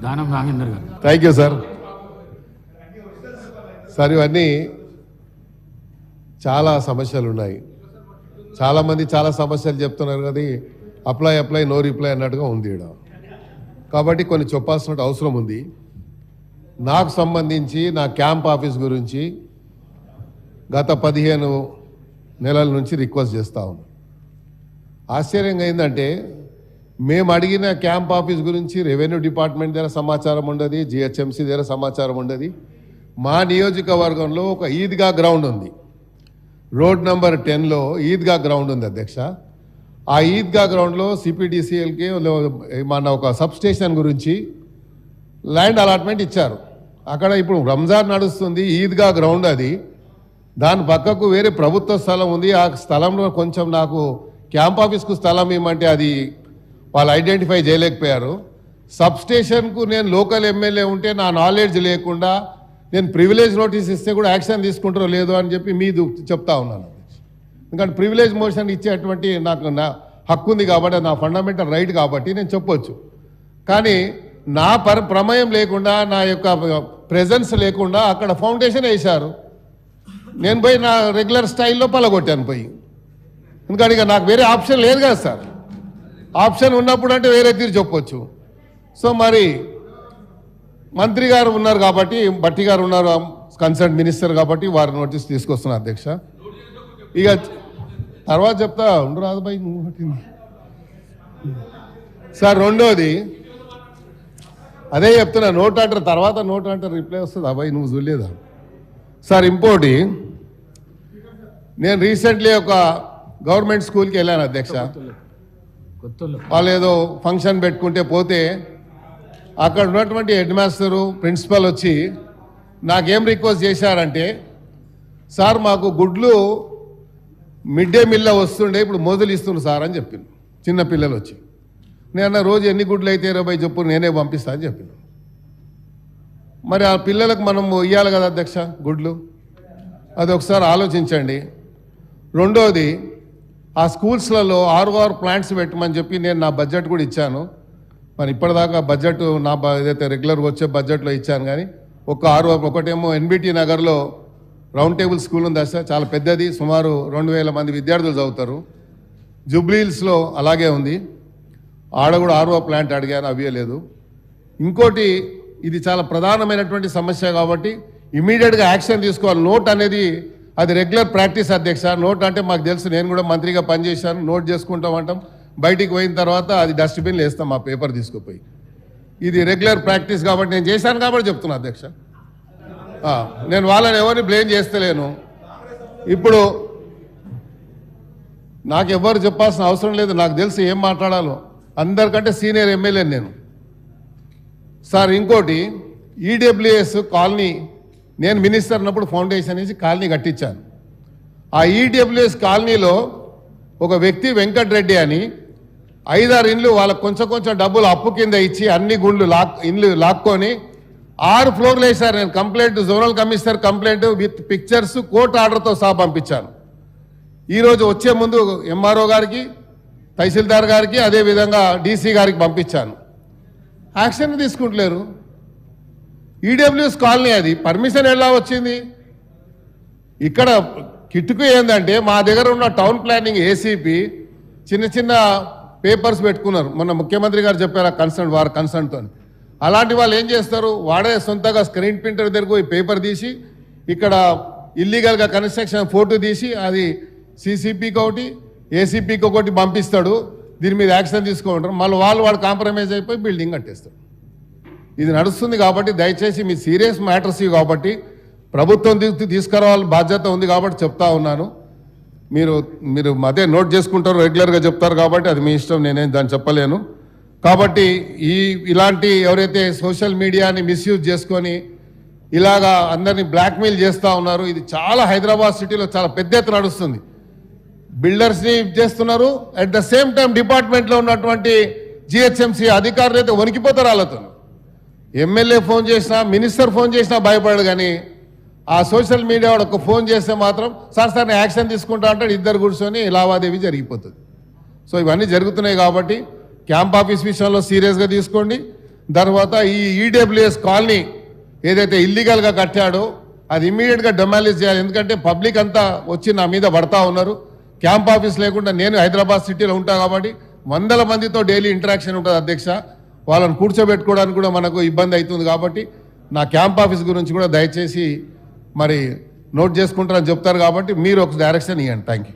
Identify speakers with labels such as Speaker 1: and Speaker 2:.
Speaker 1: దానం నాగేందర్ గారు.
Speaker 2: Thank you sir. Sir ఇవన్నీ చాలా సమస్యలు ఉన్నాయి. చాలామంది చాలా సమస్యలు చెప్తున్నారు కదా, అప్లై నో రిప్లై అన్నట్టుగా ఉంది ఇక్కడ. కాబట్టి కొన్ని చెప్పాల్సిన అవసరం ఉంది. నాకు సంబంధించి నా క్యాంప్ ఆఫీస్ గురించి గత 15 నెలల నుంచి రిక్వెస్ట్ చేస్తూ ఉన్నాను. ఆశ్చర్యంగా ఏంటంటే మేము అడిగిన క్యాంప్ ఆఫీస్ గురించి రెవెన్యూ డిపార్ట్మెంట్ దగ్గర సమాచారం ఉండదు, జిహెచ్ఎంసీ దగ్గర సమాచారం ఉండదు. మా నియోజకవర్గంలో ఒక ఈద్గా గ్రౌండ్ ఉంది, రోడ్ నెంబర్ 10లో ఈద్గా గ్రౌండ్ ఉంది అధ్యక్ష. ఆ ఈద్గా గ్రౌండ్లో సిపిడిసిఎల్కి మన ఒక సబ్ స్టేషన్ గురించి ల్యాండ్ అలాట్మెంట్ ఇచ్చారు. అక్కడ ఇప్పుడు రంజాన్ నడుస్తుంది, ఈద్గా గ్రౌండ్ అది. దాని పక్కకు వేరే ప్రభుత్వ స్థలం ఉంది. ఆ స్థలంలో కొంచెం నాకు క్యాంప్ ఆఫీస్కు స్థలం ఇవ్వమంటే అది వాళ్ళు ఐడెంటిఫై చేయలేకపోయారు. సబ్ స్టేషన్కు నేను లోకల్ ఎమ్మెల్యే ఉంటే నా నాలెడ్జ్ లేకుండా నేను ప్రివిలేజ్ నోటీస్ ఇస్తే కూడా యాక్షన్ తీసుకుంటారో లేదో అని చెప్పి మీది చెప్తా ఉన్నాను. ఎందుకంటే ప్రివిలేజ్ మోషన్ ఇచ్చేటువంటి నాకు నా హక్కు ఉంది కాబట్టి, నా ఫండమెంటల్ రైట్ కాబట్టి నేను చెప్పొచ్చు. కానీ నా ప్రమేయం లేకుండా, నా యొక్క ప్రెజెన్స్ లేకుండా అక్కడ ఫౌండేషన్ వేశారు. నేను పోయి నా రెగ్యులర్ స్టైల్లో పలగొట్టాను పోయి. ఎందుకంటే ఇక నాకు వేరే ఆప్షన్ లేదు కదా సార్. ఆప్షన్ ఉన్నప్పుడు అంటే వేరే తీరు చెప్పొచ్చు. సో మరి మంత్రి గారు ఉన్నారు కాబట్టి, భట్టి గారు ఉన్నారు కన్సర్న్ మినిస్టర్ కాబట్టి వారి నోటీస్ తీసుకొస్తున్నారు అధ్యక్ష. ఇక తర్వాత చెప్తా ఉండు రాదు బాయ్ సార్. రెండోది అదే చెప్తున్నా, నోట్ అంటారు తర్వాత నోట్ అంటారు రిప్లై వస్తుంది. అబ్బాయి నువ్వు చూడలేదా సార్? ఇంకోటి, నేను రీసెంట్లీ ఒక గవర్నమెంట్ స్కూల్కి వెళ్ళాను అధ్యక్ష. వాళ్ళు ఏదో ఫంక్షన్ పెట్టుకుంటే పోతే అక్కడ ఉన్నటువంటి హెడ్ మాస్టరు ప్రిన్సిపల్ వచ్చి నాకేం రిక్వెస్ట్ చేశారంటే, సార్ మాకు గుడ్లు మిడ్ డే మీల్లో వస్తుండే, ఇప్పుడు మొదలు ఇస్తున్నారు సార్ అని చెప్పింది. చిన్న పిల్లలు వచ్చి నేను రోజు ఎన్ని గుడ్లు అయితే 20 చెప్పు నేనే పంపిస్తా అని చెప్పిన. మరి ఆ పిల్లలకు మనం ఇవ్వాలి కదా అధ్యక్ష గుడ్లు, అది ఒకసారి ఆలోచించండి. రెండోది, ఆ స్కూల్స్లలో ROR ప్లాంట్స్ పెట్టమని చెప్పి నేను నా బడ్జెట్ కూడా ఇచ్చాను. మరి ఇప్పటిదాకా బడ్జెట్ నా ఏదైతే రెగ్యులర్గా వచ్చే బడ్జెట్లో ఇచ్చాను. కానీ ఒక ROR, ఒకటేమో NBT నగర్లో రౌండ్ టేబుల్ స్కూల్ ఉంది సార్, చాలా పెద్దది, సుమారు 2000 మంది విద్యార్థులు చదువుతారు. జూబ్లీహిల్స్లో అలాగే ఉంది, ఆడ కూడా ROR ప్లాంట్ అడిగాను, అవ్వలేదు. ఇంకోటి, ఇది చాలా ప్రధానమైనటువంటి సమస్య కాబట్టి ఇమీడియట్గా యాక్షన్ తీసుకోవాలి. నోట్ అనేది అది రెగ్యులర్ ప్రాక్టీస్ అధ్యక్ష. నోట్ అంటే మాకు తెలుసు, నేను కూడా మంత్రిగా పనిచేశాను. నోట్ చేసుకుంటాం అంటాం, బయటికి పోయిన తర్వాత అది డస్ట్బిన్లో వేస్తాం ఆ పేపర్ తీసుకుపోయి. ఇది రెగ్యులర్ ప్రాక్టీస్ కాబట్టి నేను చేశాను కాబట్టి చెప్తున్నా అధ్యక్ష. నేను వాళ్ళని ఎవరిని బ్లేమ్ చేస్తలేను. ఇప్పుడు నాకు ఎవరు చెప్పాల్సిన అవసరం లేదు, నాకు తెలుసు ఏం మాట్లాడాలో. అందరికంటే సీనియర్ ఎమ్మెల్యే నేను సార్. ఇంకోటి, EWS కాలనీ, నేను మినిస్టర్ ఉన్నప్పుడు ఫౌండేషన్ వేసి కాలనీ కట్టించాను. ఆ EWS కాలనీలో ఒక వ్యక్తి వెంకటరెడ్డి అని 5-6 ఇండ్లు వాళ్ళకు కొంచెం డబ్బులు అప్పు కింద ఇచ్చి అన్ని ఇండ్లు లాక్కొని 6 ఫ్లోర్లు వేశారు. నేను complaint, zonal commissioner complaint with pictures, court ఆర్డర్తో సహా పంపించాను. ఈరోజు వచ్చే ముందు MRO గారికి, తహసీల్దార్ గారికి, అదేవిధంగా DC గారికి పంపించాను. యాక్షన్ తీసుకుంటలేరు. EWS కాలనీ అది పర్మిషన్ ఎలా వచ్చింది? ఇక్కడ కిట్టుకు ఏంటంటే మా దగ్గర ఉన్న టౌన్ ప్లానింగ్ ACP చిన్న పేపర్స్ పెట్టుకున్నారు. మొన్న ముఖ్యమంత్రి గారు చెప్పారు వారి కన్సర్న్తో. అలాంటి వాళ్ళు ఏం చేస్తారు, వాడే సొంతగా స్క్రీన్ ప్రింటర్ దగ్గరకు పోయి పేపర్ తీసి ఇక్కడ ఇల్లీగల్గా కన్స్ట్రక్షన్ ఫోటో తీసి అది CCPకి ఒకటి ACPకి ఒకటి పంపిస్తాడు. దీని మీద యాక్షన్ తీసుకుంటారు. మళ్ళీ వాడు కాంప్రమైజ్ అయిపోయి బిల్డింగ్ కట్టేస్తాడు. ఇది నడుస్తుంది కాబట్టి దయచేసి మీ సీరియస్ మ్యాటర్స్ ఇవి కాబట్టి ప్రభుత్వం తీసుకురావాలని బాధ్యత ఉంది కాబట్టి చెప్తా ఉన్నాను. మీరు అదే నోట్ చేసుకుంటారు, రెగ్యులర్గా చెప్తారు కాబట్టి అది మీ ఇష్టం, నేనేం దాన్ని చెప్పలేను. కాబట్టి ఇలాంటి ఎవరైతే సోషల్ మీడియాని మిస్యూజ్ చేసుకొని ఇలాగా అందరినీ బ్లాక్మెయిల్ చేస్తూ ఉన్నారు, ఇది చాలా హైదరాబాద్ సిటీలో చాలా పెద్ద ఎత్తున నడుస్తుంది. బిల్డర్స్ని చేస్తున్నారు, అట్ ద సేమ్ టైం డిపార్ట్మెంట్లో ఉన్నటువంటి GHMC అధికారులు అయితే వణికిపోతారు వాళ్ళతో. ఎమ్మెల్యే ఫోన్ చేసినా, మినిస్టర్ ఫోన్ చేసినా భయపడడు. కానీ ఆ సోషల్ మీడియా వాడు ఒక ఫోన్ చేస్తే మాత్రం సార్ యాక్షన్ తీసుకుంటా అంటాడు, ఇద్దరు కూర్చొని లావాదేవీ జరిగిపోతుంది. సో ఇవన్నీ జరుగుతున్నాయి కాబట్టి క్యాంప్ ఆఫీస్ విషయంలో సీరియస్గా తీసుకోండి. తర్వాత ఈ ఈడబ్ల్యూఎస్ కాలనీ ఏదైతే ఇల్లీగల్గా కట్టాడో అది ఇమ్మీడియట్గా డెమాలిష్ చేయాలి. ఎందుకంటే పబ్లిక్ అంతా వచ్చి నా మీద పడతా ఉన్నారు. క్యాంప్ ఆఫీస్ లేకుండా నేను హైదరాబాద్ సిటీలో ఉంటా కాబట్టి వందల మందితో డైలీ ఇంటరాక్షన్ ఉంటుంది అధ్యక్ష. వాళ్ళని కూర్చోబెట్టుకోవడానికి కూడా మనకు ఇబ్బంది అవుతుంది. కాబట్టి నా క్యాంప్ ఆఫీస్ గురించి కూడా దయచేసి మరి నోట్ చేసుకుంటారని చెప్తారు. కాబట్టి మీరు ఒక డైరెక్షన్ ఇవ్వండి. Thank you.